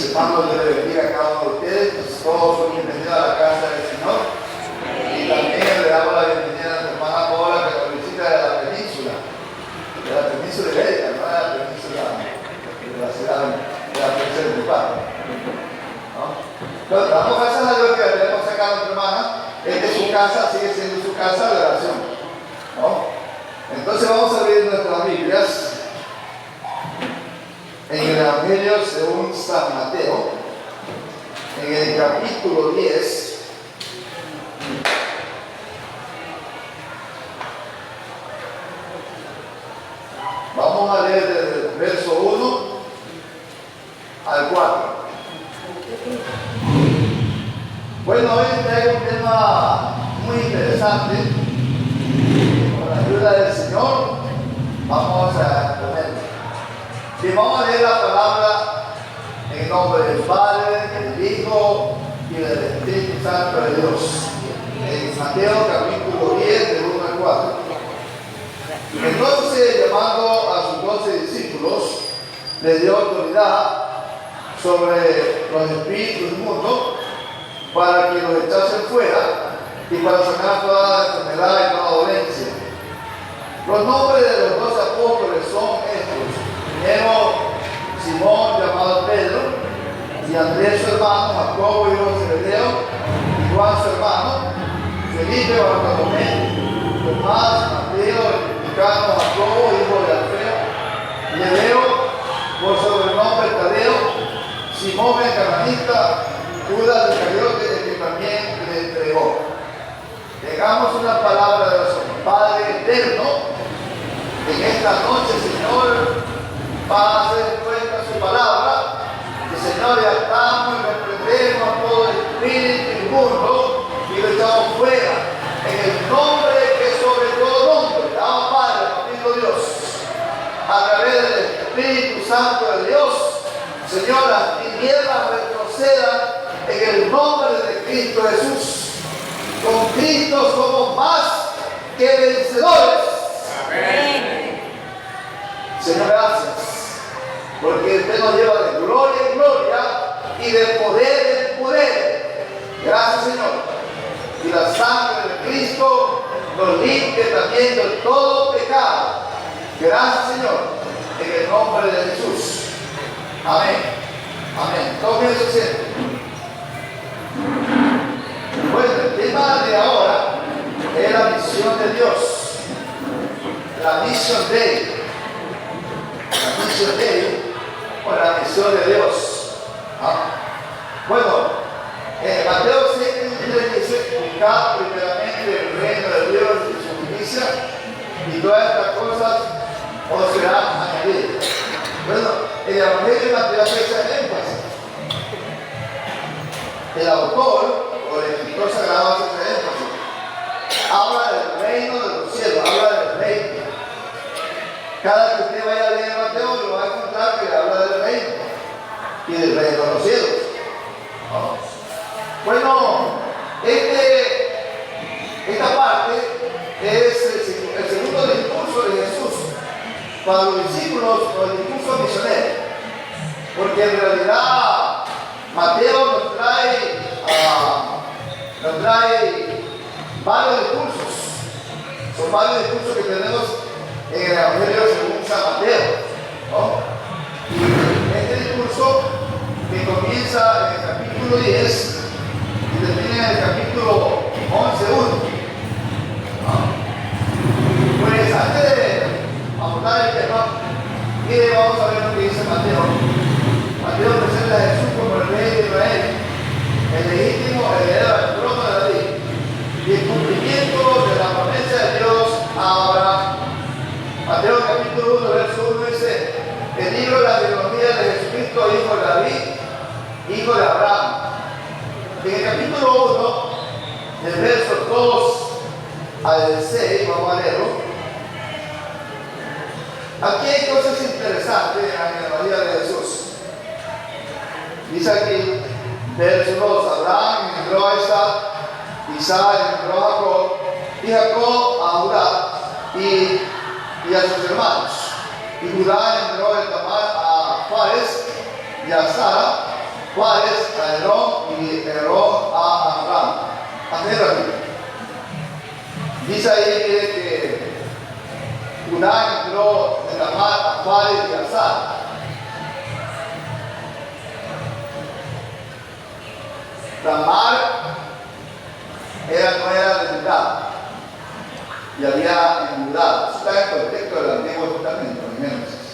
mis hermanos, yo le bendiga a cada uno de ustedes, pues todos son bienvenidos a la casa del Señor. Y también le damos la bienvenida a nuestra hermana Paola, que nos visita de la península ibérica, no de la península de la ciudad, de la provincia de Tupac. ¿No? Entonces, damos gracias a Dios que la tenemos acá a nuestra hermana. Esta es su casa, sigue siendo su casa de oración. ¿No? Entonces vamos a abrir nuestras Biblias en el Evangelio según San Mateo, en el capítulo 10. Vamos a leer desde el verso 1 al 4. Bueno, hoy traigo un tema muy interesante. Con la ayuda del Señor vamos a ponerlo. Y vamos a leer la palabra en el nombre del Padre, del Hijo y del Espíritu Santo de Dios. En Mateo capítulo 10, del 1 al 4. Entonces, llamando a sus 12 discípulos, les dio autoridad sobre los espíritus del mundo para que los echasen fuera y para sacar toda enfermedad y toda dolencia. Los nombres de los 12 apóstoles son estos. Primero, Simón, llamado Pedro, y Andrés su hermano, Jacobo, hijo de Zebedeo, y Juan su hermano, Felipe, Bartolomé, Tomás, Mateo, el publicano, Jacobo, hijo de Alfeo, Lebeo, por sobrenombre Tadeo, Simón el cananita, Judas Iscariote, el que también le entregó. Tengamos una palabra de oración. Padre eterno, en esta noche, Señor, para hacer cuenta su palabra, que Señor, ya estamos y reprendemos a todo espíritu inmundo y lo echamos fuera, en el nombre que sobre todo nombre, damos Padre, bendito Dios, a través del Espíritu Santo de Dios, Señor, las tinieblas retrocedan en el nombre de Cristo Jesús. Con Cristo somos más que vencedores. Amén. Señor, gracias. Porque usted nos lleva de gloria en gloria y de poder en poder. Gracias, Señor. Y la sangre de Cristo nos limpia también de todo pecado. Gracias, Señor. En el nombre de Jesús. Amén. Amén. Tomen su asiento. Bueno, el tema de ahora es la misión de Dios. La misión de Él. La misión de Él. O la misión de Dios. Bueno, Mateo 6:33 dice: buscad primeramente el reino de Dios y su justicia, y todas estas cosas os serán añadidas. Bueno, el Evangelio de Mateo hace ese énfasis. El autor o el escritor sagrado hace ese énfasis. Habla del reino de los cielos, habla del reino. Cada que usted vaya a leer Mateo, lo va a encontrar que habla del reino y del reino de los cielos. Bueno, esta parte es el segundo discurso de Jesús para los discípulos, o el discurso misionero. Porque en realidad Mateo nos trae varios discursos. Son varios discursos que tenemos en el Evangelio según San Mateo, ¿no? Y este discurso que comienza en el capítulo 10 y termina en el capítulo 11:1, ¿no? Pues antes de abordar el tema, mire, vamos a ver lo que dice Mateo. Mateo presenta a Jesús como el rey de Israel, el legítimo heredero del trono de David, y el cumplimiento de la promesa de Dios a Abraham. Mateo capítulo 1, verso 1 dice: el libro de la genealogía de Jesucristo, hijo de David, hijo de Abraham. En el capítulo 1, del verso 2 al 6, vamos a leerlo. Aquí hay cosas interesantes en la genealogía de Jesús. Dice aquí, verso 2: Abraham engendró a Isaac engendró a Jacob, y Jacob a Judá y a sus hermanos. Y Judá engendró a Tamar, a Fares y a Sara, Fares a Herón y Herón a Amram. Así rápido. Dice ahí mire, que Judá entró de Tamar a Fares y a Zar. Tamar no era de Judá y había en Judá. Eso está en el contexto del Antiguo Testamento, en Génesis.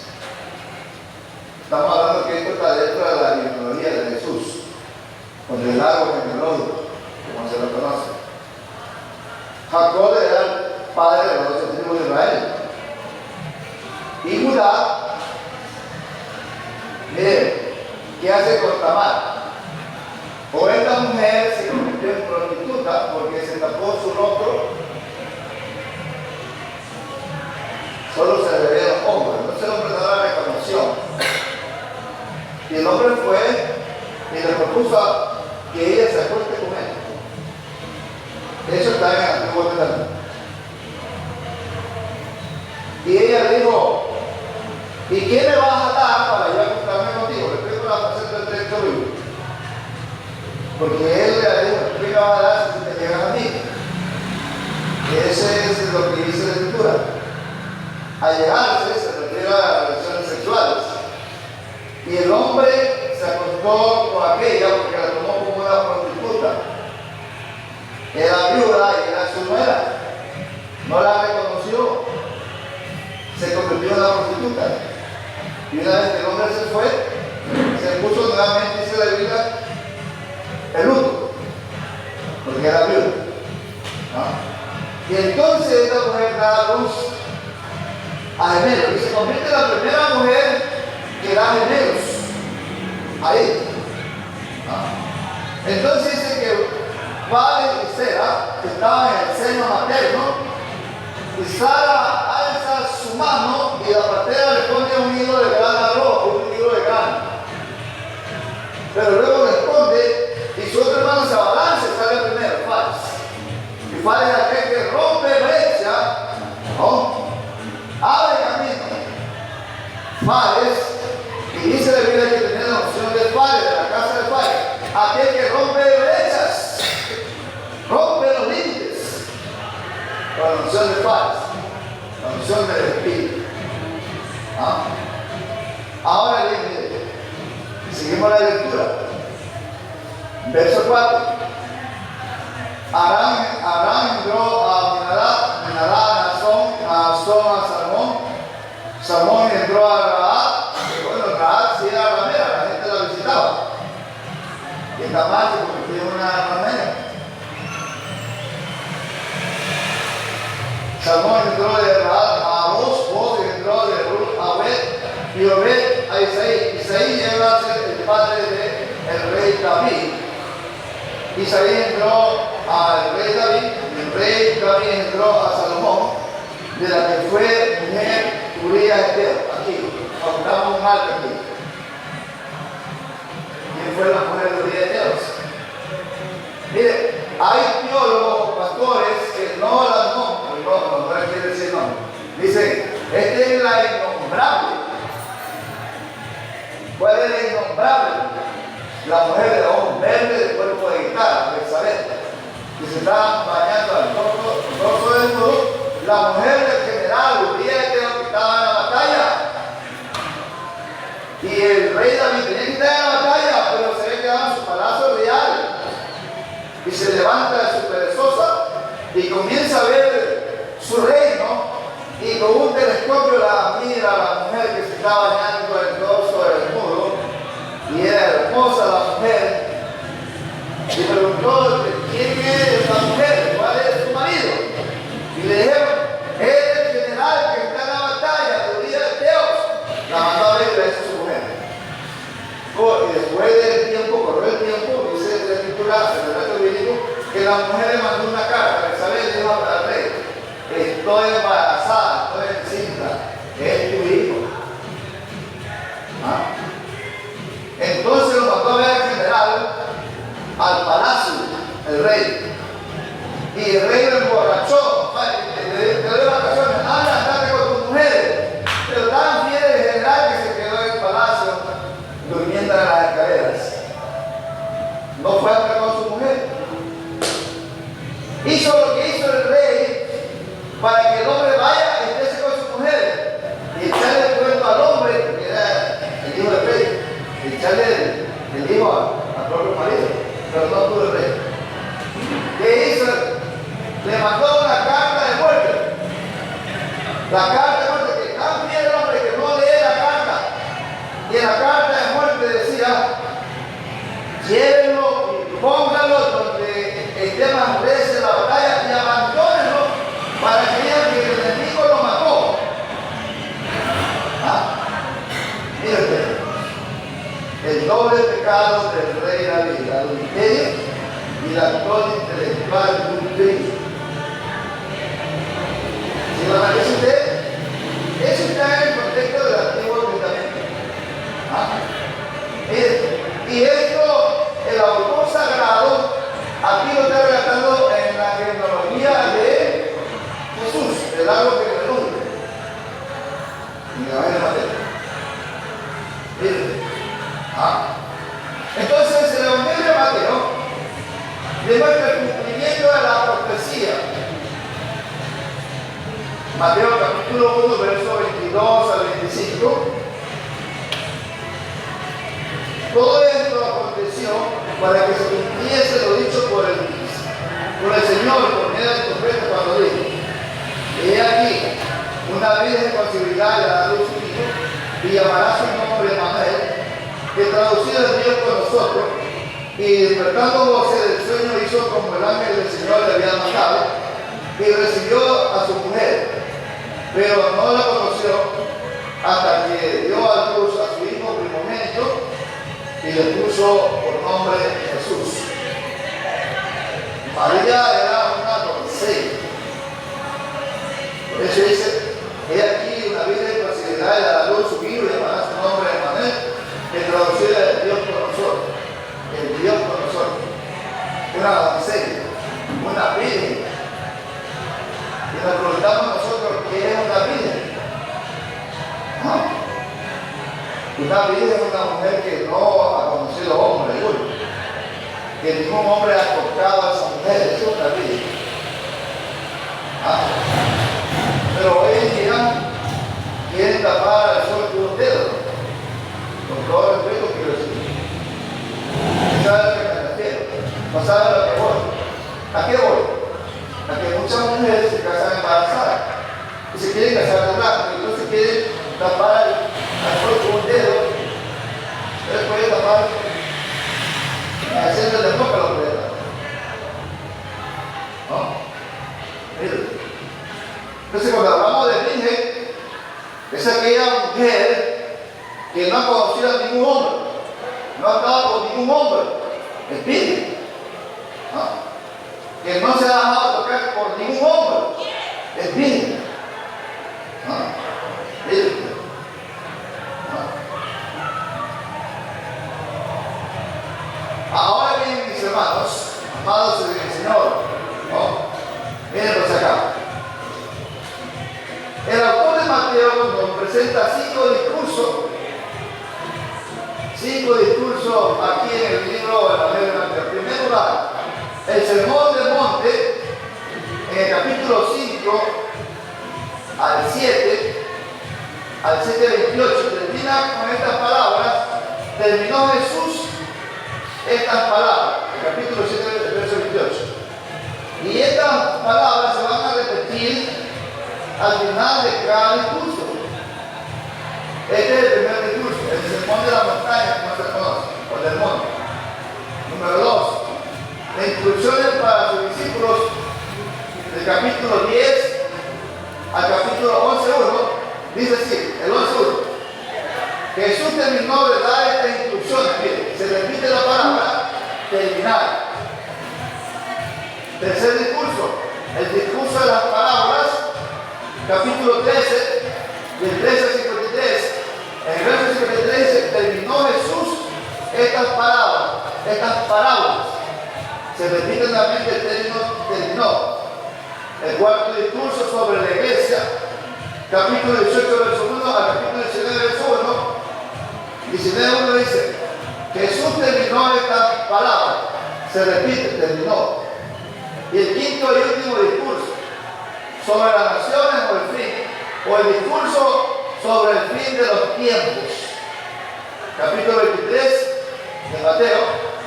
Estamos hablando que esto está dentro de la genealogía de Jesús, con el árbol genealógico, como se lo conoce. Jacob era el padre de los 12 tribus de Israel. Y Judá, miren, ¿qué hace con Tamar? O esta mujer se convirtió en prostituta porque se tapó su rostro, solo se le veía los hombros, entonces el hombre no la reconoció. Y el hombre fue y le propuso que ella se acueste con él. Eso está en el Antiguo Testamento. Y ella le dijo, ¿y quién me vas a dar para yo acostarme contigo? Le explico la faceta del texto bíblico. Porque él le dijo, ¿qué me vas a dar si te llegas a mí? Y ese es lo que dice la Escritura. Allegarse se refiere a las relaciones sexuales. Y el hombre se acostó con aquella porque la tomó como una prostituta. Era viuda y era su nuera. No la reconoció. Se convirtió en una prostituta. Y una vez que el hombre se fue, se puso nuevamente, dice la Biblia, el luto, porque era viuda. ¿No? Y entonces esta mujer da a luz a gemelos y se convierte en la primera mujer que da gemelos ahí. ¿No? Entonces dice que padre y Sera estaban en el seno materno y Sara alza su mano y la partera le pone un hilo de grano rojo, un hilo de grano. Pero luego le esconde y su otro hermano se abalanza y sale primero, Fares. Y Fares es aquel que rompe brecha, ¿no? Abre camino. Fares, y dice la Biblia que tenía la noción de Fares, de la casa de Fares, aquel que rompe brechas, rompe los límites. La noción de Fares, la noción del espíritu. ¿Ah? Ahora bien, seguimos la lectura. Verso 4. Abraham entró a Minadab, Nazón a Salmón. Salmón entró a Rahab. Bueno, Rahab sí era ramera, la gente la visitaba. Y Tamar se convirtió en una ramera. Salmón entró de Rahab a Boz entró de Ruth a Obed, y Obed a Isaí. Isaí llega a ser el padre del rey David. Isaí entró al rey David, y el rey David entró a Salomón, de la que fue mujer Urías Eteo. Aquí, buscamos un alto aquí. ¿Quién fue la mujer de Urías Eteo? Mire, hay teólogos, pastores que no la nombran, no quiere decir nombre. Dicen, esta es la innombrable. ¿Cuál es la innombrable? La mujer de ojos verdes, de cuerpo de guitarra, Elizabeth, que se está bañando al torso del mundo, la mujer del general Urías Eteo que estaba en la batalla. Y el rey David tenía que estar en la batalla, pero se ve que estaba en su palacio real. Y se levanta de su perezosa y comienza a ver su reino, y con un telescopio la mira a la mujer que se está bañando el torso del muro. Y era hermosa la mujer. Y preguntó, ¿quién es la mujer? ¿Cuál es su marido? Y le dijeron, es el general que está en la batalla de Urías Eteo. La mandó a ver y le hizo su mujer. Y después del tiempo, corrió el tiempo, dice la Escritura, el relato bíblico, que la mujer le mandó una carta. Elizabeth dijo al rey, estoy embarazada, estoy encinta, es tu hijo. ¿Ah? Entonces lo mandó a ver al general al palacio, el rey. Y el rey lo emborrachó, te doy vacaciones, anda, andate con tus mujeres. Pero tan fiel el general que se quedó en el palacio durmiendo en las escaleras. mandó una carta de muerte. La carta de muerte, que tan fiel el hombre que no lee la carta. Y en la carta de muerte decía, llévenlo y póngalo donde esté más veces la batalla y abandónenlo para que vean que el enemigo lo mató. Mire usted, el doble pecado del rey David, el adulterio y la acción intelectual de un rey. Si lo analiza usted, eso está en el contexto del Antiguo Testamento. Y esto, el autor sagrado, aquí lo está relatando en la genealogía de Jesús, el árbol que me lumbre. Y me va a ver Mateo. Entonces, el Evangelio de Mateo demuestra el cumplimiento de la profecía. Mateo capítulo 1, verso 22 al 25. Todo esto aconteció para que se cumpliese lo dicho por el Señor, por medio del profeta, cuando dijo: he aquí, una virgen concebirá y dará luz un hijo, y llamará su nombre Emmanuel, que traducido es Dios con nosotros. Y despertando voces del sueño hizo como el ángel del Señor le había mandado, y recibió a su mujer, pero no la conoció hasta que dio a luz a su hijo primogénito y le puso por nombre Jesús. María era una doncella. Por eso dice: he aquí una virgen concebirá y dará a luz su hijo y llamará su nombre Emmanuel, que traducido es Dios con nosotros. El Dios con nosotros. Una doncella, una virgen. Y nos preguntamos nosotros: ¿qué es una virgen? Una virgen es una mujer que no ha conocido hombre alguno, que ningún hombre ha tocado a esa mujer. Eso es una virgen. Pero hoy en día quieren tapar al sol con un dedo, con todo el respeto que quiero decir. ¿Sabe a lo que me refiero? ¿No sabe a lo que voy? ¿A qué voy? A que muchas mujeres se casan embarazadas y se quieren casar de blanco, y entonces quieren tapar al sol con un dedo. Ustedes pueden tapar el centro de boca, lo pueden tapar. ¿No? Miren. Entonces, cuando hablamos de virgen, es aquella mujer que no ha conocido a ningún hombre, no ha estado con ningún hombre, es virgen. Que no se ha dejado tocar por ningún hombre, es virgen. Virgen. Ahora bien, mis hermanos, amados en el Señor, miren pues acá. El autor de Mateo nos presenta cinco discursos aquí en el libro del Evangelio de Mateo. En primer lugar, el Sermón del Monte, en el capítulo 5 al 7, al 7:28, termina con estas palabras. Terminó Jesús estas palabras, el capítulo 7, verso 28. Y estas palabras se van a repetir al final de cada discurso. Este es el primer discurso, el sermón de la montaña, que no se conoce, o del monte. Número 2, las instrucciones para sus discípulos, del capítulo 10 al capítulo 11:1, dice así, el 11:1. Jesús terminó de dar estas instrucciones. Mire, se repite la palabra terminar. Tercer discurso, el discurso de las parábolas, capítulo 13, del 13 al 53. En el verso 53 dice: terminó Jesús estas parábolas. Se repite nuevamente el término terminó. El cuarto discurso sobre la iglesia, capítulo 18, verso 1 al capítulo 19, verso 1. 19:1 dice: Jesús terminó estas palabras. Se repite, terminó. Y el quinto y último discurso sobre las naciones o el fin, o el discurso sobre el fin de los tiempos, capítulo 23 de Mateo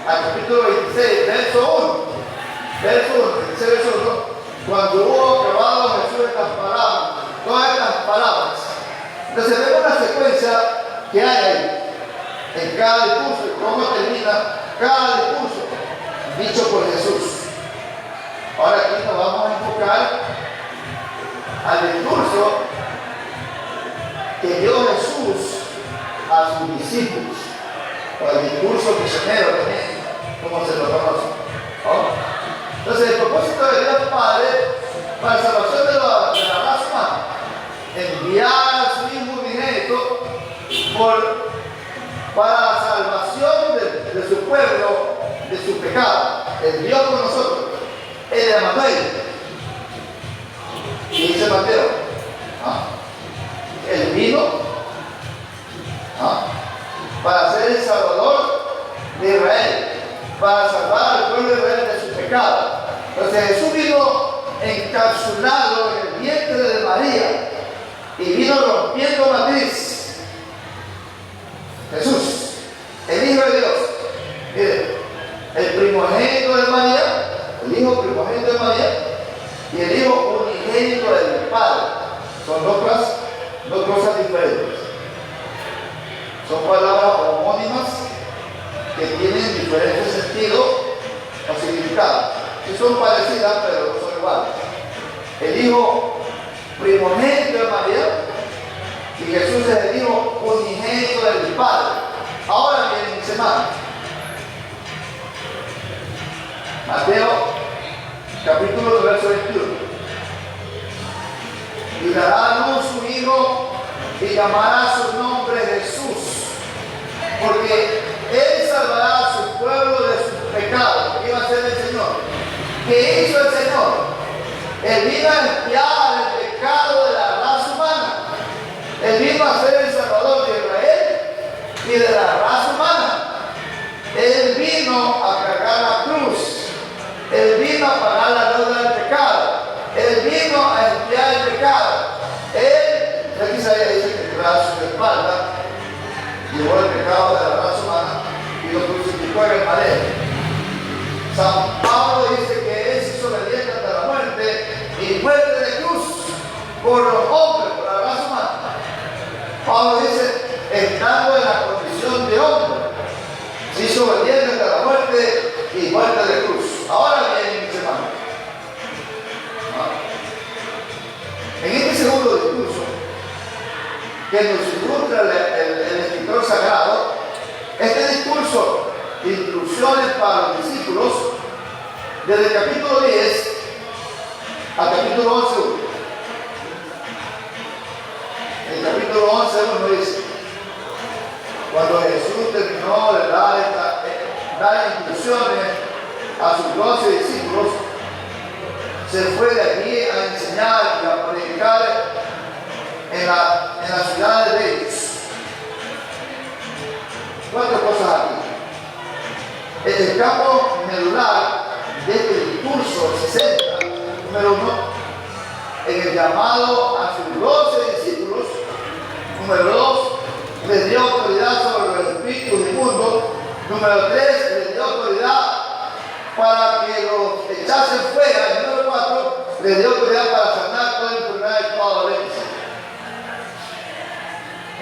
al capítulo 26, verso 1, 26, verso 1, cuando ¿Qué hay ahí? En cada discurso, ¿cómo termina cada discurso? Dicho por Jesús. Ahora aquí nos vamos a enfocar al discurso que dio Jesús a sus discípulos, o el discurso misionero también, como se lo conoce. ¿No? Entonces, el propósito de Dios Padre para la salvación de la raza humana, enviar a su Hijo unigénito para la salvación de su pueblo, de su pecado. El Dios con nosotros, el Emanuel. Y dice Mateo, Él vino para ser el Salvador de Israel, para salvar al pueblo de Israel de su pecado. Entonces Jesús vino encapsulado en el vientre de María y vino rompiendo matriz. Jesús, el Hijo de Dios, mire, el primogénito de María, el Hijo primogénito de María y el Hijo unigénito del Padre. Son dos cosas diferentes. Son palabras homónimas que tienen diferentes sentidos o significados. Sí son parecidas, pero no son iguales. El Hijo primogénito de María y Jesús es el Hijo unigénito del Padre. Ahora bien, mis hermanos, Mateo capítulo 2, verso 21. Y dará a luz su Hijo y llamará su nombre Jesús, porque Él salvará a su pueblo de sus pecados. ¿Qué iba a hacer el Señor? ¿Qué hizo el Señor? Él vino a expiar el pecado de la raza humana. Él vino a ser el Salvador de Israel y de la raza humana. Él vino a cargar la cruz. Él vino a pagar la deuda del pecado. Él vino a expiar el pecado. Él, aquí se dice que tras su espalda llevó el pecado de la raza humana y lo crucificó en el madero. San Pablo dice que Él se hizo obediente hasta la muerte y muerte de cruz por los hombres, por la raza humana. Pablo dice, estando en la condición de hombre, se hizo obediente hasta la muerte y muerte de cruz. Ahora bien, mis hermanos, en este segundo discurso que nos ilustra el escritor sagrado, este discurso de instrucciones para los discípulos, desde el capítulo 10 al capítulo 11, el capítulo 11 nos dice, cuando Jesús terminó de dar instrucciones a sus 12 discípulos, se fue de allí a enseñar y a predicar en las ciudades de ellos. Cuatro cosas aquí. El campo medular de este discurso se centra, número 1, en el llamado a sus 12 discípulos. Número 2, les dio autoridad sobre los espíritus inmundos. Número 3, les dio autoridad para que los echasen fuera. Y número 4, les dio autoridad para sanar toda enfermedad y toda dolencia.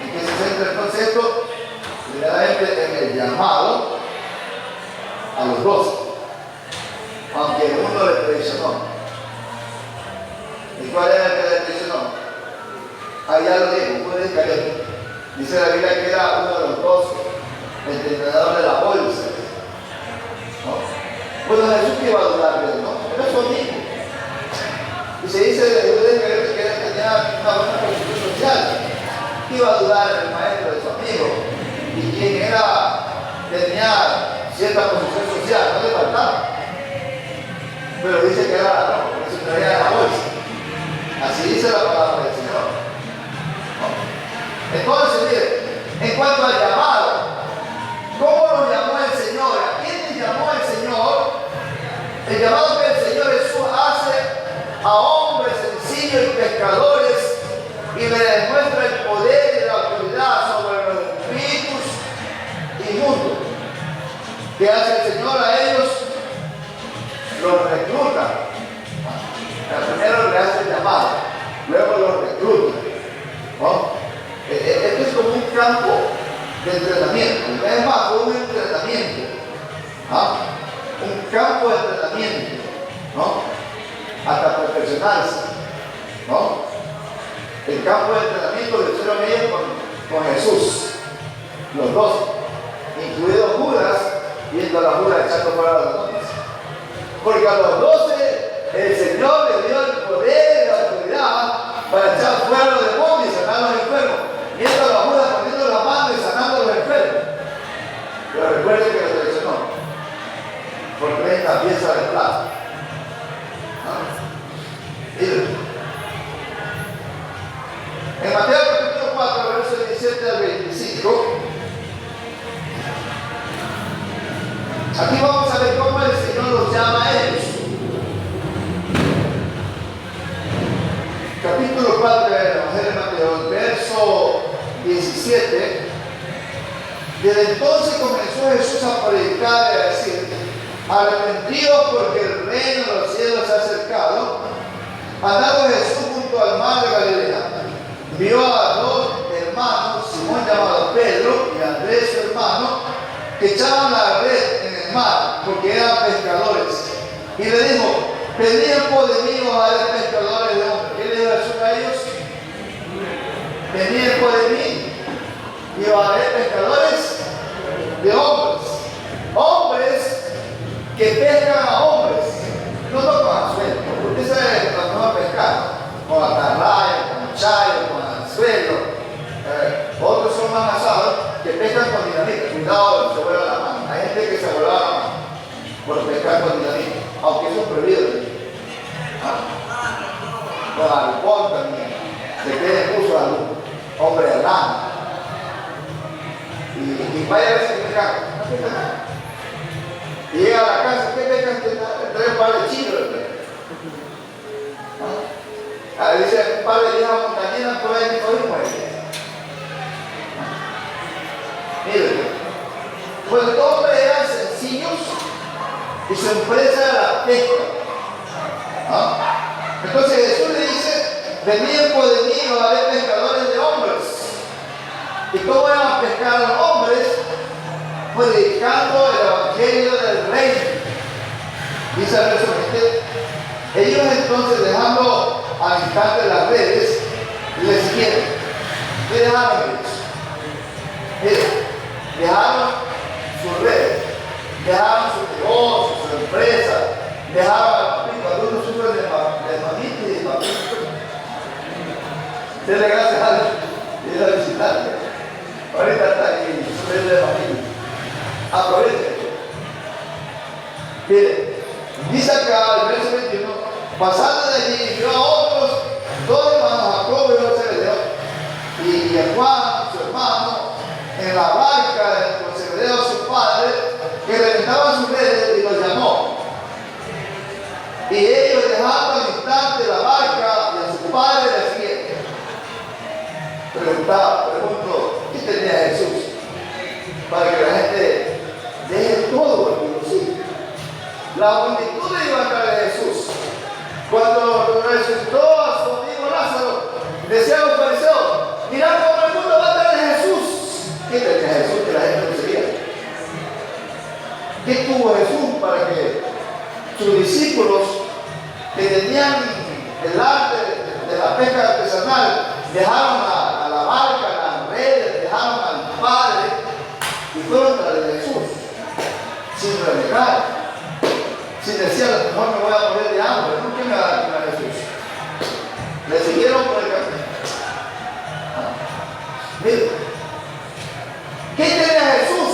¿En qué se centra el concepto? Primeramente en el llamado a los 12, aunque uno le traicionó. ¿Y cuál era el que le traicionó? Allá lo dijo, uno de Iscariote. Dice la Biblia que era uno de los 12, el entrenador de la bolsa. ¿No? Bueno, Jesús que iba a dudar de él, ¿no? Era su amigo. Y se dice de Judas Iscariote que él tenía una buena posición social. ¿Qué iba a dudar el maestro de su amigo? Y quien tenía cierta posición social, no le faltaba. Pero dice que era ladrón, porque se traía la bolsa. Así dice la palabra del Señor. ¿No? Entonces, mire, en cuanto al llamado, ¿cómo nos llamó el Señor? ¿A quién nos llamó el Señor? El llamado que el Señor Jesús hace a hombres sencillos y pescadores y le demuestra el poder y la autoridad sobre los espíritus inmundos. ¿Qué hace el Señor a ellos? Los recluta. Primero le hace el llamado, luego los recluta. ¿No? Esto es como un campo de entrenamiento. Es más, fue un entrenamiento, ¿ah? Un campo de entrenamiento, ¿no? Hasta perfeccionarse, ¿no? El campo de entrenamiento lo hicieron ellos con Jesús, los 12, incluido Judas, yendo a la Judas echando fuera los demonios. Porque a los 12 el Señor le dio el poder y la autoridad para echar fuera los demonios y sanar a los enfermos. Yendo a la Judas poniendo la mano y sanando a los enfermos. Pero recuerden que lo traicionó por 30 piezas de plata. Miren. En Mateo capítulo 4, versos 17 al 25, aquí vamos a ver cómo el Señor los llama a ellos. Capítulo 4 del Evangelio de Mateo, verso 17. Desde entonces comenzó Jesús a predicar y a decir: arrepentidos porque el reino de los cielos se ha acercado. Andando Jesús junto al mar de Galilea, vio a dos hermanos, Simón llamado Pedro y Andrés su hermano, que echaban la red en el mar porque eran pescadores. Y le dijo: venid en pos de mí, os haré pescadores de hombres. ¿Qué le dijo Jesús a ellos? Venid en pos de mí y os haré pescadores de hombres. Hombres que pescan a hombres, no con anzuelo, porque esa es la mejor pescar, con atarraya, con chayo, con anzuelo. Otros son más asados que pescan con dinamita. Cuidado, se vuela la mano. Hay gente que se vuela la mano por pescar con dinamita, aunque eso es prohibido. Con alcohol también, se queda en uso algún hombre errante. Y vaya a ver si pesca, no pesca nada. Y llega a la casa, ¿qué pescan? Tres pares de chinos. Dice un par de viejas montañeras por ahí y muere. Miren, pues los hombres eran sencillos y su empresa era la pesca. Entonces Jesús le dice: venid en pos de mí y os haré pescadores de hombres. ¿Y cómo iban a pescar a los hombres? Predicando el evangelio del reino. Dice el verso 20. Ellos entonces, dejando al instante las redes, le siguieron. ¿Qué dejaron ellos? Miren, dejaron sus redes, dejaron sus negocios, su empresa, dejaron al papito. Algunos sufren de mamitis y de papito. Denle gracias a Dios y a visitarle. Ahorita está aquí sufriendo de mamitis. Aprovechen. Miren, dice acá el verso 21, pasando de allí vio a otros dos hermanos, Jacobo y Zebedeo, y a Juan, su hermano, en la barca con Zebedeo su padre, que reventaban sus redes, y los llamó. Y ellos, dejando al instante la barca y a su padre, le siguieron. Pregunto, ¿qué tenía Jesús? Para que la gente deje todo el que lo sigue. La multitud iba a traer a Jesús. Cuando resucitó a su amigo Lázaro, decía a los fariseos: mirad cómo el mundo va a traer a Jesús. ¿Qué tenía Jesús que la gente no seguía? ¿Qué tuvo Jesús para que sus discípulos, que tenían el arte de la pesca artesanal, dejaron a la barca, las redes, dejaron al Padre y fueron tras de Jesús sin renegar? Si decía: a lo mejor me voy a morir de hambre, ¿por qué me va a dar Jesús? Le siguieron por el camino. Miren, ¿qué tenía Jesús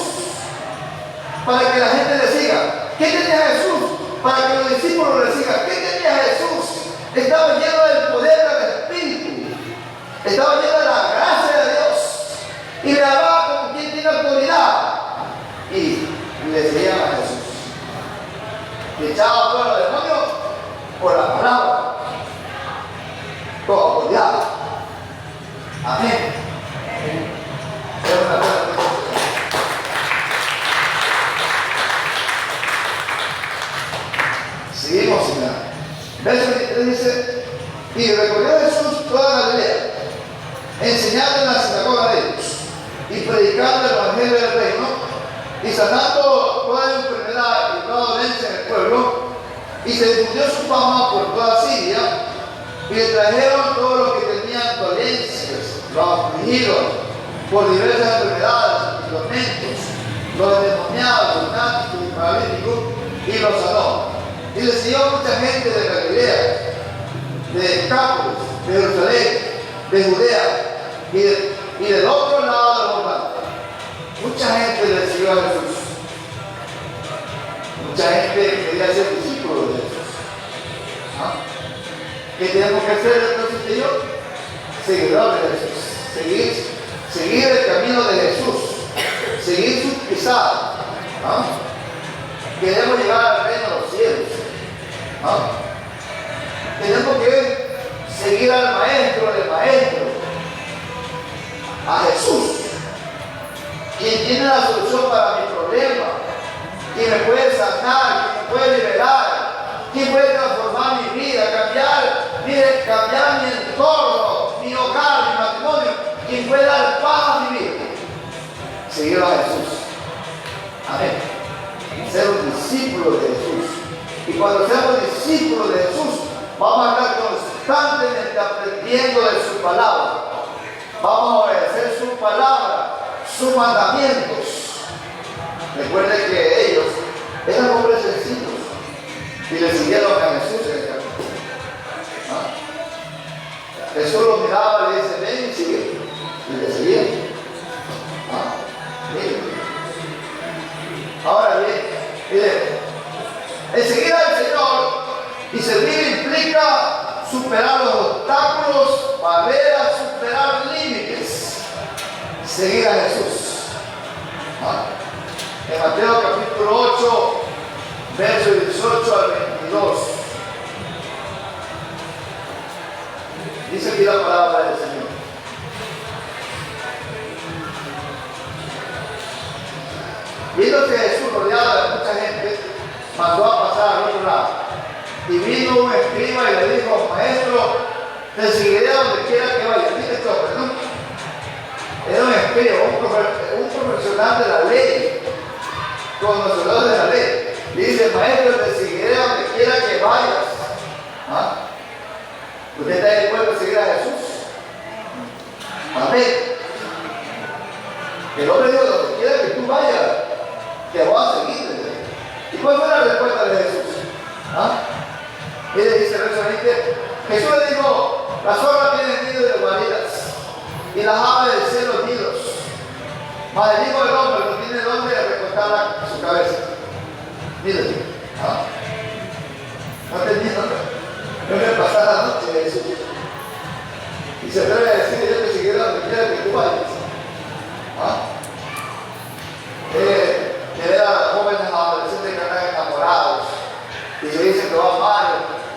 para que la gente le siga? ¿Qué tenía Jesús para que los discípulos le sigan? ¿Qué tenía Jesús? Estaba lleno del poder del Espíritu, estaba lleno de la gracia de Dios, y le hablaba como quien tiene autoridad, y le seguían a Jesús. Y echaba fuera los demonios por la palabra, con autoridad. Amén. Seguimos, señor. Verso 23 dice: y recorrió Jesús toda Galilea, enseñando en la sinagoga de ellos, y predicando el evangelio del reino y sanando toda enfermedad y toda dolencia en el pueblo, y se difundió su fama por toda Siria, y le trajeron todos los que tenían dolencias, los afligidos por diversas enfermedades y tormentos, los endemoniados, los lunáticos y paralíticos, y los sanó. Y le siguió mucha gente de Galilea, de Decápolis, de Jerusalén, de Judea y del otro lado del Jordán. Mucha gente le siguió a Jesús. Mucha gente quería ser discípulos de Jesús. ¿Ah? ¿Qué tenemos que hacer entonces yo? Seguidores de Jesús. Seguir el camino de Jesús. Seguir sus pisadas. ¿Ah? Queremos llegar al reino de los cielos. ¿Ah? Tenemos que seguir al maestro del maestro, a Jesús, quien tiene la solución para mi problema, quien me puede sanar, quien me puede liberar, quien puede transformar mi vida, cambiar mi entorno, mi hogar, mi matrimonio, quien puede dar paz a mi vida. Seguir a Jesús. Amén. Ser un discípulo de Jesús. Y cuando seamos discípulos de Jesús, vamos a estar constantemente aprendiendo de su palabra. Vamos a obedecer su palabra, sus mandamientos. Recuerden que ellos eran hombres sencillos y le siguieron a Jesús en el camino. ¿Ah? Jesús lo miraba y le dice, ven y sigue. Y le seguían. ¿Ah? Ahora bien, miren, el seguir al Señor y servir implica superar los obstáculos, barreras, superar límites. Seguir a Jesús. ¿Ah? En Mateo capítulo 8, versos 18 al 22. Dice aquí la palabra del Señor. Viéndose Jesús rodeado de mucha gente, mandó a pasar al otro lado. Y vino un escriba y le dijo, maestro, te seguiré a donde quiera que vaya. Mire esto, perdón. Era un escriba, un profesional de la ley, conocedor de la ley. Y dice, maestro, te seguiré a donde quiera que vayas. ¿Ah? ¿Usted está dispuesto a seguir a Jesús? Amén. El hombre dijo, donde quiera que tú vayas, te voy a seguir. ¿Y cuál fue la respuesta de Jesús? ¿Ah? Mire, dice el verso 20, Jesús le dijo, las zorras tienen nidos de guaridas y las aves del cielo nidos, mas el Hijo del Hombre no tiene dónde recostar su cabeza. Mire, ¿ah? No tenía nada. Yo me pasé la noche de Jesús y se atreve a decir, yo te seguiré donde quiera que tú vayas. ¿Ah? Que ver a jóvenes adolescentes que están enamorados y le dicen que va a amar,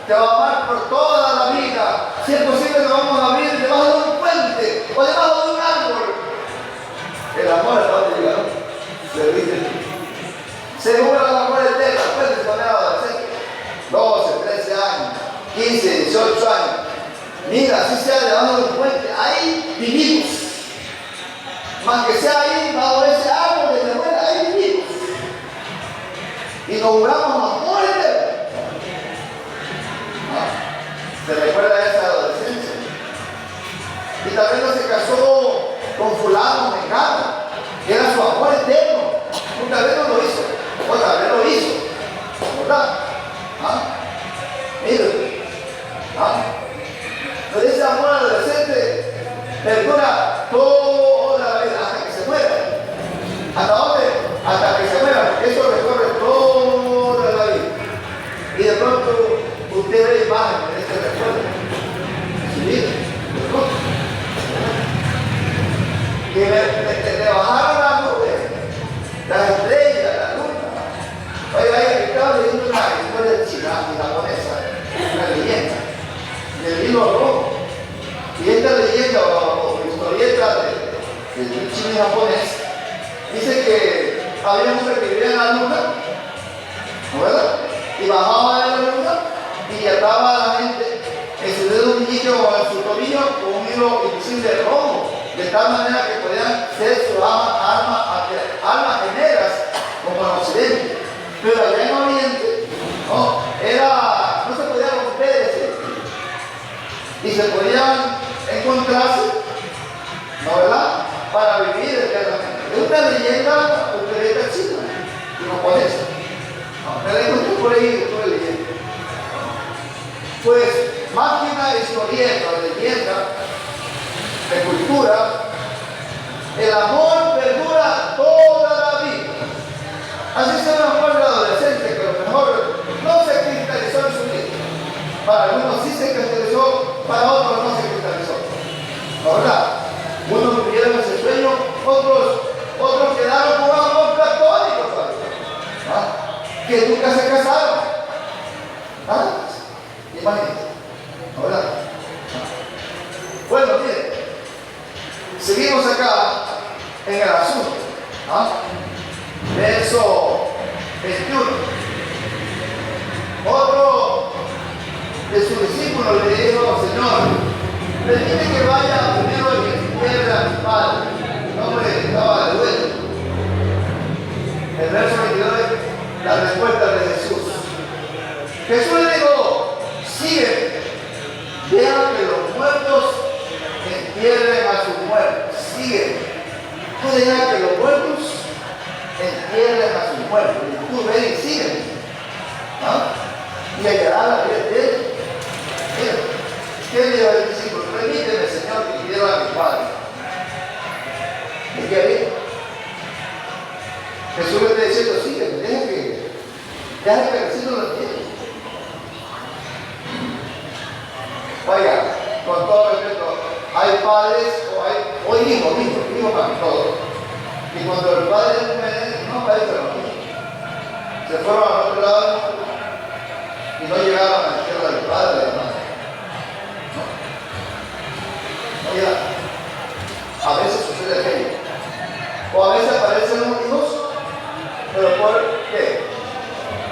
te va a amar por toda la vida. Si es posible, que vamos a vivir debajo de un puente o debajo de un árbol. El amor es donde llega, ¿no? Se dice. Se jura el amor eterno, después de poner adolescentes, 12, 13 años, 15, 18 años. Mira, así sea debajo de un puente, ahí vivimos. Más que sea ahí, bajo ese árbol de muera, ahí vivimos. Y nos juramos amor eterno. ¿Se recuerda de esa adolescencia? Y tal vez no se casó con fulano, mexicano, que era su amor eterno. O tal vez no lo hizo, o tal vez lo hizo. ¿Verdad? ¿Ah? Mire. ¿Ah? Pero ese amor adolescente perdura toda la vida hasta que se muera. ¿Hasta dónde? Hasta que se muera, porque eso recorre toda la vida. Y de pronto usted ve imágenes de este recuerdo. Su vida, de pronto. Que le bajaron las nubes, las estrellas, la luna. Oiga, que estaba leyendo una historia china y japonesa, una leyenda del hilo rojo. Y esta leyenda o historieta del chino y japonés dice que había un hombre que vivía en la luna, ¿no verdad? Y bajaba de la luna y ataba a la gente en su dedo meñique o en su tobillo con un hilo invisible rojo, de tal manera que podían usted su alma generas como en Occidente. Pero allá en Oriente, no se podía romper ese. Y se podían encontrarse, ¿no verdad? Para vivir eternamente. Es una leyenda china, japonesa. Me la encontré por ahí, estuve leyendo. Pues, más que una historieta, leyenda, de cultura, el amor perdura toda la vida. Así se nos pone el adolescente, que a lo mejor no se cristalizó en su vida. Para algunos sí se cristalizó, para otros no se cristalizó. ¿No verdad? Unos vivieron ese sueño, otros quedaron con amor platónico todavía, que nunca se casaron. Imagínense. ¿No verdad? Bueno, miren, seguimos acá en el asunto. Verso 21. Otro de sus discípulos le dijo: Señor, permite que vaya primero el que entierre a mi padre. El hombre estaba de duelo. El verso 22, la respuesta de Jesús. Jesús le dijo: sigue, deja que los muertos entierren a sus muertos. Sigue, tú deja que los muertos entierren a sus muertos. Y tú ven y sigue. Y hallará la vida de él. Mira, ¿qué le dijo al discípulo? Permíteme, Señor, que quiero a mi padre. ¿Y qué dijo? Jesús le está diciendo: sigue, deja que el vecino lo entienda. Oiga, con todo respeto, hay padres o hay hijos para todos. Y cuando el padre no parece lo mismo. Se fueron al otro lado y no llegaban a la tierra del padre de la madre. No llegaban. A veces sucede aquello. O a veces aparecen los hijos, pero ¿por qué?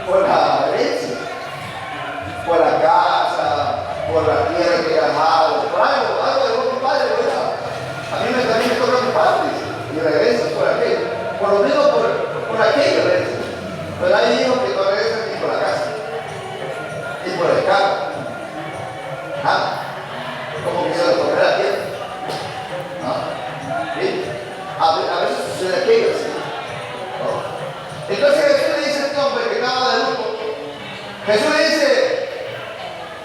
Por la herencia, por la casa, por la tierra que he dejado, por algo de mi padre, ¿verdad? A mí también me toca mi parte y regresas por aquello. Por lo menos por aquello regresas. Pero hay hijos que no regresan ni por la casa, ni por el carro. Como que se les comerá la tierra. ¿Sí? A veces sucede aquello así. Entonces Jesús le dice a este hombre que estaba de luto, Jesús le dice: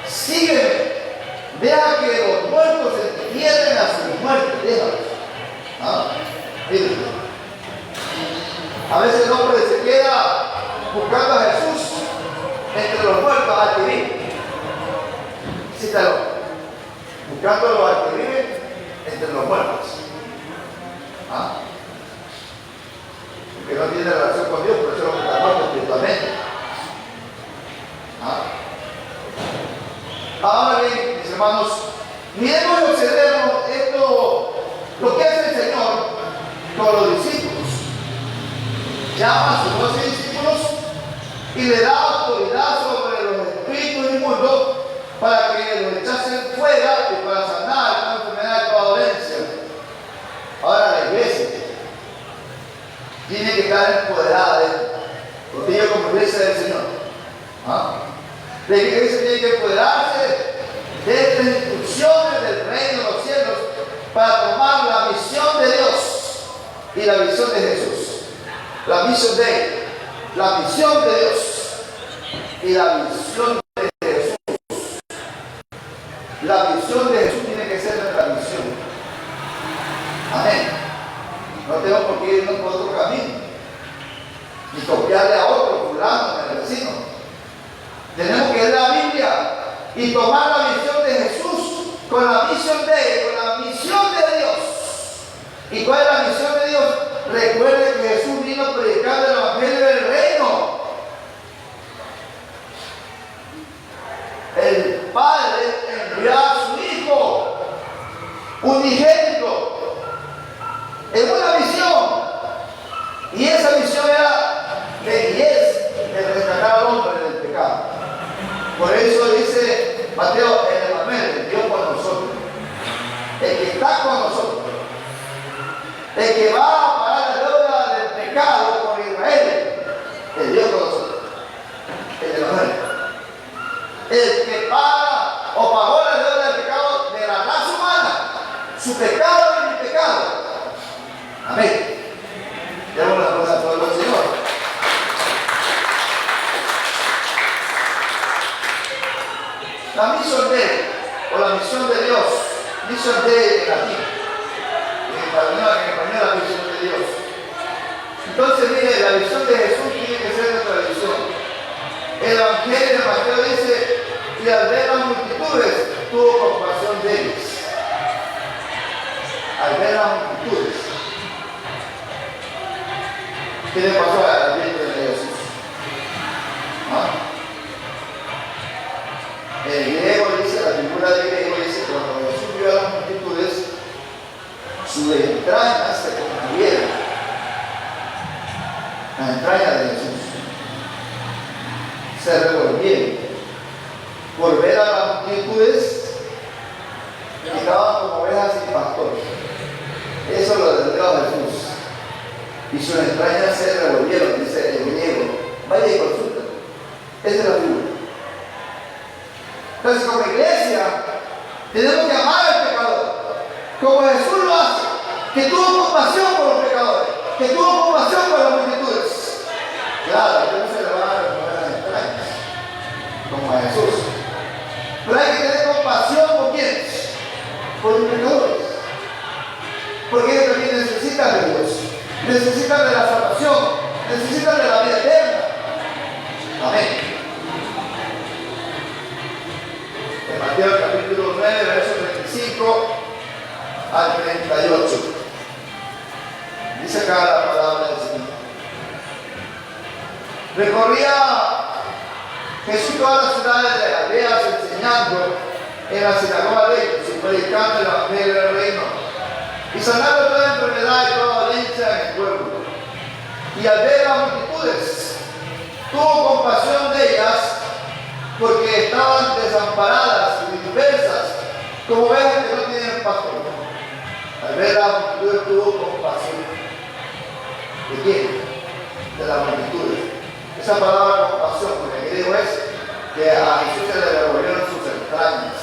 sígueme, deja que los muertos entierren a sus muertos, déjalos. A veces el hombre se queda buscando a Jesús entre los muertos al que viven. Cítalo. Buscándolo al que vive entre los muertos. Que no tiene relación con Dios, por eso es lo que está muerto espiritualmente. Ahora bien, mis hermanos, miremos y observemos esto, lo que hace el Señor con los discípulos. Llama a sus 12 discípulos y le da autoridad sobre los espíritus inmundos para que los echasen fuera y para sanar una enfermedad de toda dolencia. Ahora la iglesia tiene que estar empoderada de él, porque yo como iglesia del Señor. La iglesia tiene que empoderarse de estas instrucciones del reino de los cielos para tomar la misión de Dios y la visión de Jesús. La misión de Él, la misión de Dios y la visión de Jesús. La visión de Jesús tiene que ser nuestra misión. Amén. No tengo por qué irnos por otro camino, ni copiarle a otro, fulano, al vecino. Tenemos que leer la Biblia y tomar la misión de Jesús con la misión de Él, con la misión de Dios. ¿Y cuál es la misión de Dios? Recuerde que Jesús vino a predicar el evangelio del reino. El Padre envió a su Hijo unigénito en una misión, y esa misión era y es el rescatar al hombre del pecado. Por eso dice Mateo: el Emanuel, el Dios con nosotros, el que está con nosotros. el que va a pagar la deuda del pecado por Israel, el Dios con nosotros, el Evangelio. El que paga o pagó la deuda del pecado de la raza humana, su pecado y mi pecado. Amén. Demos la gloria a todo el Señor. La misión de, o la misión de Dios, misión de en latín, en español la misión de Dios. Entonces, mire, la visión de Jesús tiene que ser nuestra visión. El Evangelio de Mateo dice, y al ver las multitudes, tuvo compasión de ellos. Al ver las multitudes. ¿Qué le pasó al vientre de Jesús? ¿Ah? El griego dice, la figura de griego dice, cuando Jesús vio a las multitudes, sus entrañas se conmovieron. Las entrañas de Jesús se revolvieron por ver a las multitudes que estaban como ovejas sin pastor. Eso lo desveló Jesús. Y sus entrañas se revolvieron, dice el griego. Vaya y consulta. Esa es la figura. Entonces, como iglesia, tenemos que amar al pecador, como Jesús lo hace, que tuvo compasión por los pecadores, que tuvo compasión por las multitudes. Claro, que no se le van a remover las entrañas, como a Jesús. Pero hay que tener compasión por quiénes, por los pecadores, porque ellos también necesitan de Dios, necesitan de la salvación, necesitan de la vida eterna. Amén. En Mateo capítulo 9, versos 35 al 38. Dice acá la palabra del Señor. Recorría Jesús todas las ciudades de Galilea enseñando en la sinagoga de ellos y predicando el evangelio del reino y sanando toda enfermedad y toda dolencia en el pueblo. Y al ver las multitudes, tuvo compasión de ellas, porque estaban desamparadas y dispersas, como ovejas que no tienen pastor. Al ver las multitudes tuvo compasión. ¿De quién? De las multitudes. Esa palabra compasión, porque el griego es que a Jesús se le revolvieron sus entrañas.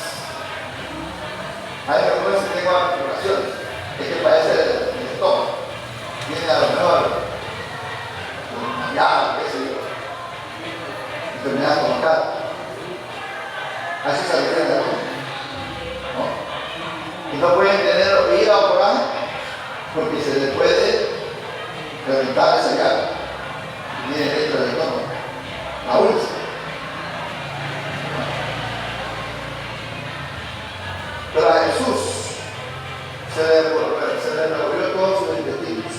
Hay algunos que tengo articulaciones, es que parece el estómago. Tiene a lo mejor una llama, qué sé yo, enfermedad estomacal. Así se refiere a uno, ¿no? Y no pueden tener ira o coraje porque se les puede reventar esa llaga que viene dentro del estómago, la úlcera. Pero a Jesús se le revolvió todos sus intestinos.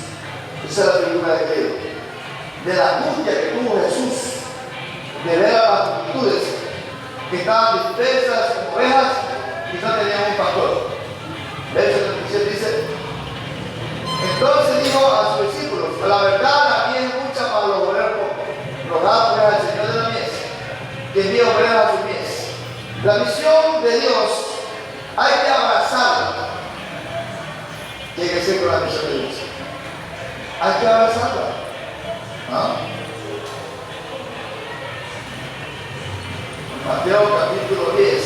Esa es la figura de Cristo. De la angustia que tuvo Jesús de ver a las multitudes que estaban dispersas como ovejas y no tenían un pastor. Verso 37 dice: entonces dijo a sus discípulos, la verdad la mies es mucha para los obreros pocos. Rogad pues al Señor de la mies que envíe obreros a su mies. La misión de Dios hay que abrazarla. Tiene que ser con la misión de Dios. Hay que abrazarla. ¿Ah? Mateo capítulo 10,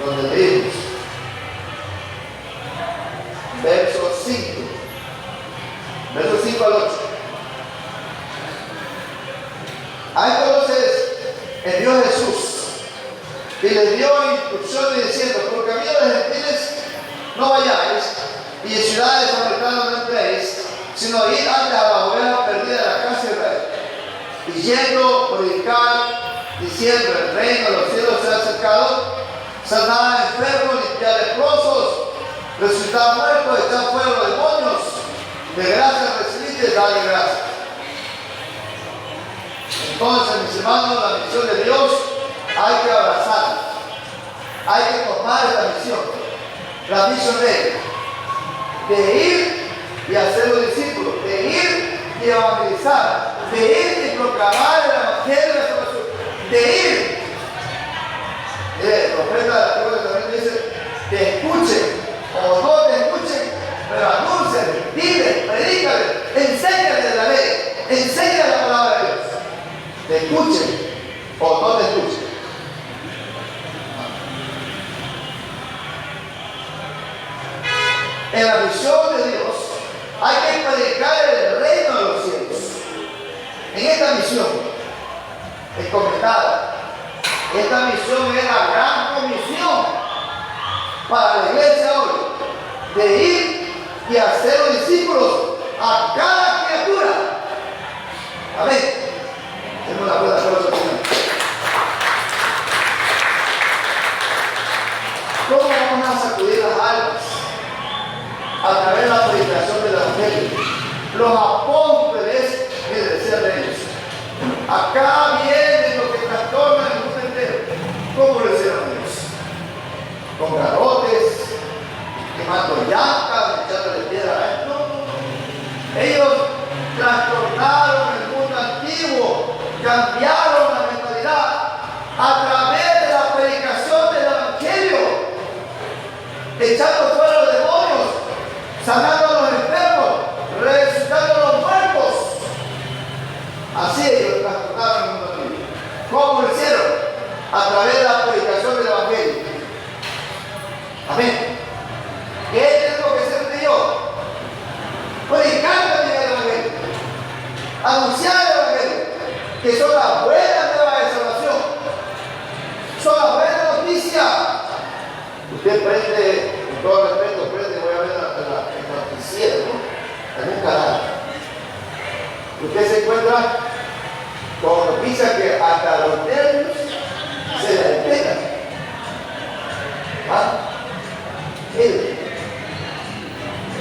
donde leímos, verso 5 al 8. A entonces envió Jesús y les dio instrucciones diciendo: por camino de gentiles no vayáis, y en ciudades samaritanas no entréis, sino id antes a la oveja perdida de la casa de Israel. Y yendo, predicar, diciendo: el reino de los cielos se ha acercado, sanad enfermos, limpiar leprosos, resucitar muertos, echar fuera los demonios. De gracia recibid, dale gracias. Entonces, mis hermanos, la misión de Dios hay que abrazarla, hay que tomar esta misión, la misión de ir y hacer los discípulos, de ir y evangelizar, de ir y proclamar el evangelio de la salvación, de ir. El profeta del Antiguo Testamento dice: te escuchen o no te escuchen, pero anuncien, dile, En la misión de Dios hay que predicar el reino de los cielos. En esta misión encomendada, esta misión es la gran comisión para la iglesia hoy, de ir y hacer los discípulos a cada criatura. Amén. Tenemos la buena cosa, Señor. ¿Cómo vamos a sacudir las almas? A través de la predicación del Evangelio. Los apóstoles, miren, decían de ellos, acá vienen los que trastornan el mundo entero. ¿Cómo lo hicieron ellos? Con garrotes, quemando llantas, echándole piedra a él. No. Ellos trastornaron el mundo antiguo, cambiaron la mentalidad a través de la predicación del Evangelio, echando fuera los demonios, sanando a los enfermos, resucitando a los muertos. Así ellos trastornaron el mundo antiguo. ¿Cómo lo hicieron? A través de la predicación del Evangelio. Amén. ¿Qué tengo que hacer de yo? Predicar también el Evangelio. Anunciar el Evangelio, que son las buenas nuevas de salvación. Son las buenas noticias. Usted prende, con todo respeto, prende, voy a ver el noticiero, ¿no? En un canal. Usted se encuentra con noticias que hasta los nervios se la despegan. ¿Ah? Mire.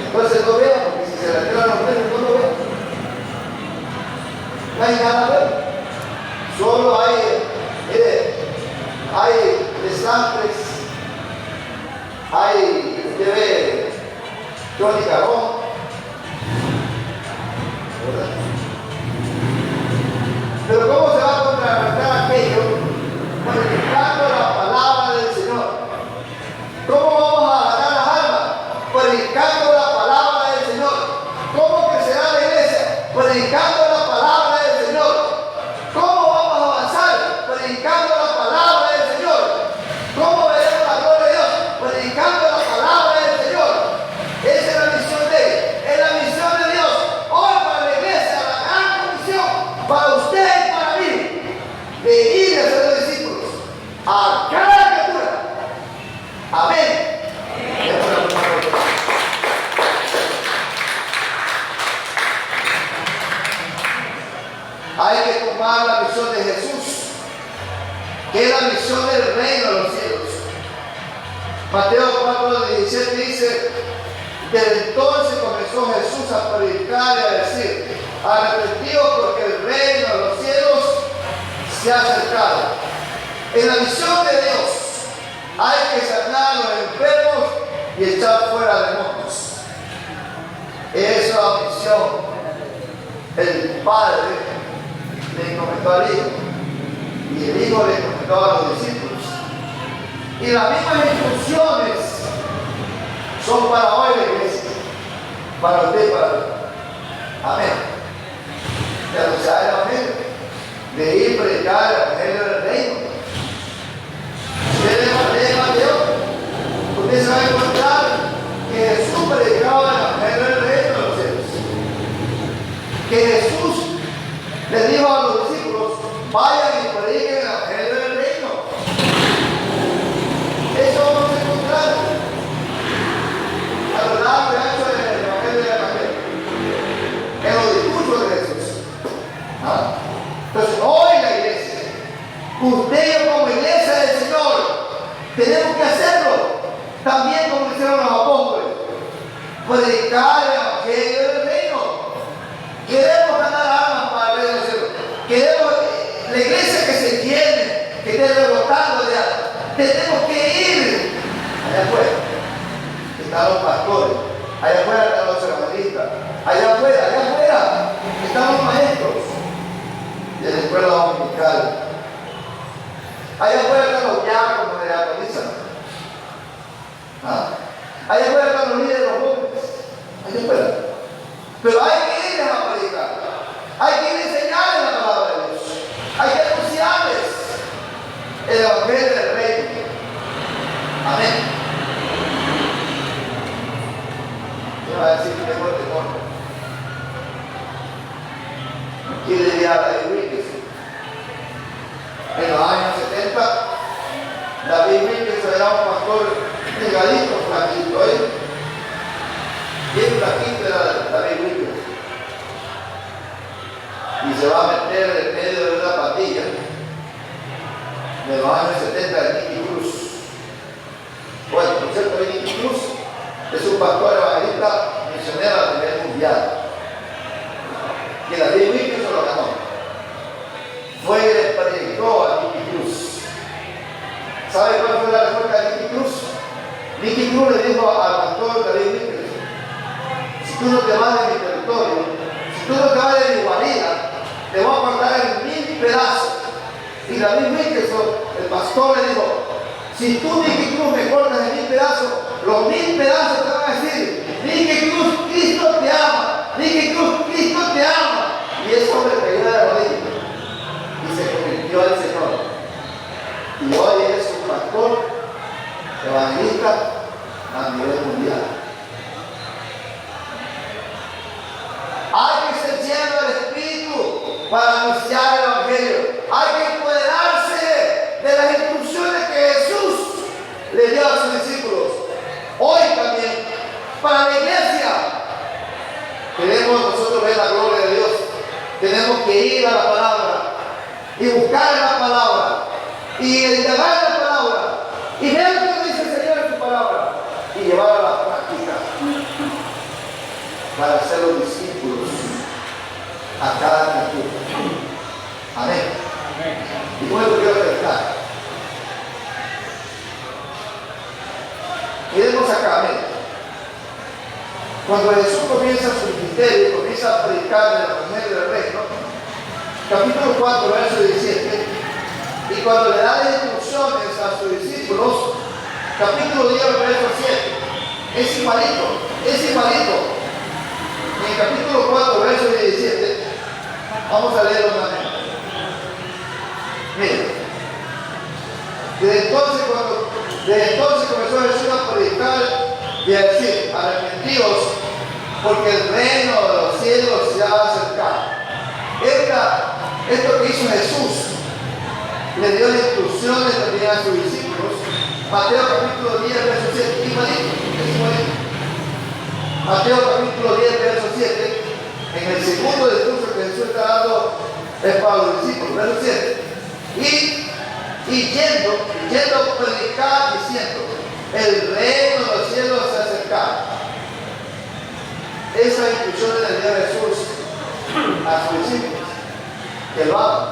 Entonces no vea, porque si se la despegan los nervios, no lo vea. No hay nada bueno. Solo hay, mire, hay desastres, hay, usted ve, Johnny Carón, ¿verdad? Pero ¿cómo se va a contrarrestar aquello? Predicando la palabra del Señor. ¿Cómo vamos a ganar las almas? Predicando la palabra del Señor. ¿Cómo crecerá la iglesia? Predicando la palabra del Señor. ¿Cómo vamos a avanzar? Predicando la palabra del Señor. ¿Cómo veremos la gloria de Dios? Predicando la palabra del Señor. Esa es la misión de Él. Es la misión de Dios. Hoy para la iglesia, la gran comisión, para usted y para mí, de ir a ser los discípulos a cada criatura. Amén. Hay que tomar la misión de Jesús, que es la misión del reino de los cielos. Mateo 4:17 dice: desde entonces comenzó Jesús a predicar y a decir: arrepentidos porque el reino de los cielos se ha acercado. En la misión de Dios hay que sanar a los enfermos y echar fuera demonios. Esa es la misión. El Padre le encomendó al Hijo y el Hijo le encomendó a los discípulos. Y las mismas instrucciones son para hoy la iglesia, para usted y para mí. Amén. De anunciar el Evangelio, de ir a predicar el Evangelio del reino. Si usted lee Mateo, usted se va a encontrar que Jesús predicaba el Evangelio del reino de los cielos. Que Jesús le dijo a los discípulos: vayan y prediquen el Evangelio del reino. Eso vamos a encontrar a lo largo y ancho del Evangelio del Evangelio, en los discursos de Jesús. ¿Ah? Entonces, hoy la iglesia, usted y yo como iglesia del Señor, tenemos que hacerlo también como hicieron los apóstoles: predicar el Evangelio del reino. Queremos ganar almas para el reino del cielo. Queremos la iglesia que se llene, que esté rebotando de alma. Tenemos que ir allá afuera. Están los pastores, allá afuera están los evangelistas, allá afuera están los maestros de la escuela dominical. Allá afuera están los diáconos de la diaconisa. Allá afuera están los líderes de los jóvenes. Allá afuera. Pero hay que irles a predicar. Hay que ir a enseñarles la palabra de Dios. Hay que anunciarles el Evangelio del reino. Amén. David Wilkerson era un pastor delgadito, flaquito, bien flaquito era David Wilkerson. Y se va a meter en medio de una pandilla de los años 70 de Nicky Cruz. Bueno, por cierto, Nicky Cruz es un pastor evangelista misionero a nivel mundial. Y David Wilkerson lo ganó. Fue y le predicó a Nicky Cruz. ¿Sabe cuál fue la respuesta de Nicky Cruz? Nicky Cruz le dijo al pastor David Wilkerson: si tú no te vas de mi territorio, si tú no te vas de mi guarida, te voy a cortar en 1000 pedazos. Y David Wilkerson, el pastor, le dijo: si tú, Nicky Cruz, me cortas en 1000 pedazos, los 1000 pedazos te van a decir: Nicky Cruz, Cristo te ama, Nicky Cruz, Cristo te ama. Y ese hombre cayó de la rodilla y se convirtió al Señor. Y hoy es un pastor evangelista a nivel mundial. Hay que ser lleno del Espíritu para anunciar el Evangelio. Hay que empoderarse de las instrucciones que Jesús le dio a sus discípulos. Hoy también, para la iglesia, queremos nosotros ver la gloria de Dios. Tenemos que ir a la palabra y buscar la palabra y indagar la palabra y ver lo que dice el Señor en su palabra y llevarla a la práctica para ser los discípulos a cada criatura. Amén. Y con esto quiero terminar. Miremos acá, amén. Cuando Jesús comienza su ministerio y comienza a predicar el Evangelio del Reino, capítulo 4, verso 17, y cuando le da las instrucciones a sus discípulos, capítulo 10, verso 7, es igualito. En el capítulo 4, verso 17, vamos a leerlo nuevamente. Miren, desde entonces comenzó Jesús a predicar y a decir: arrepentíos, porque el reino de los cielos se ha acercado. Esto que hizo Jesús, le dio las instrucciones también a sus discípulos. Mateo capítulo 10, verso 7, igualito. Mateo capítulo 10, verso 7, en el segundo discurso que Jesús está dando es para los discípulos, verso 7. Y yendo a predicar diciendo: el reino de los cielos se ha acercado. Esas instrucciones le dio Jesús a sus discípulos, que lo hagan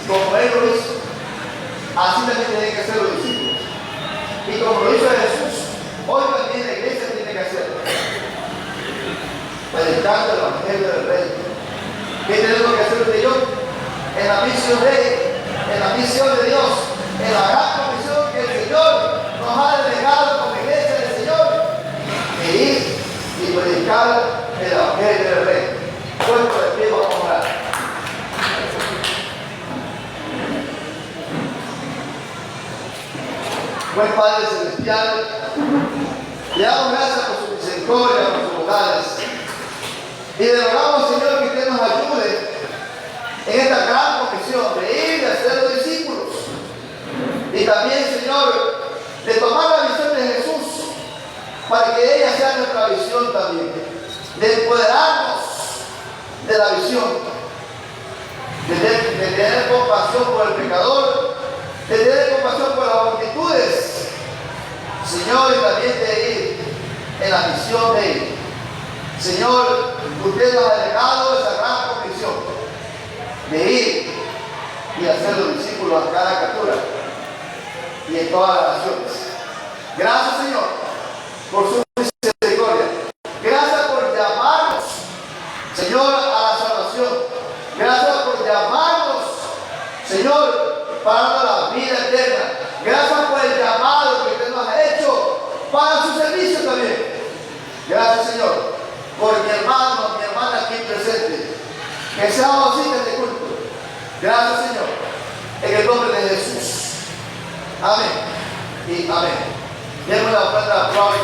como Él lo hizo. Así también tienen que hacer los discípulos. Y como lo hizo Jesús, hoy también la iglesia tiene que hacerlo. Predicando el Evangelio del Reino. ¿Qué tenemos que hacer usted y yo? En la misión de Dios, en la gran comisión que el Señor nos ha delegado como iglesia del Señor, de ir y predicar el Evangelio del Reino. Puesto de pie, vamos a orar. Buen Padre Celestial, le damos gracias por su misericordia, por sus bondades. Y le rogamos, Señor, que usted nos ayude en esta gran comisión de ir y hacer los discípulos. Y también, Señor, de tomar la visión de Jesús para que ella sea nuestra visión también. De empoderarnos de la visión. De tener compasión por el pecador. De tener compasión por las multitudes, Señor, y también de ir en la misión de Él. Señor, usted nos ha delegado esa gran comisión de ir y hacer los discípulos a cada criatura y en todas las naciones. Gracias, Señor, por su misericordia. Gracias por llamarnos, Señor, a la salvación. Gracias por llamarnos, Señor, para la vida eterna. Gracias por el llamado que usted nos ha hecho para su servicio también. Gracias, Señor, por mi hermano, mi hermana aquí presente, que se ha dado cita este culto. Gracias, Señor, en el nombre de Jesús. Amén y amén. Demos la ofrenda de aplauso.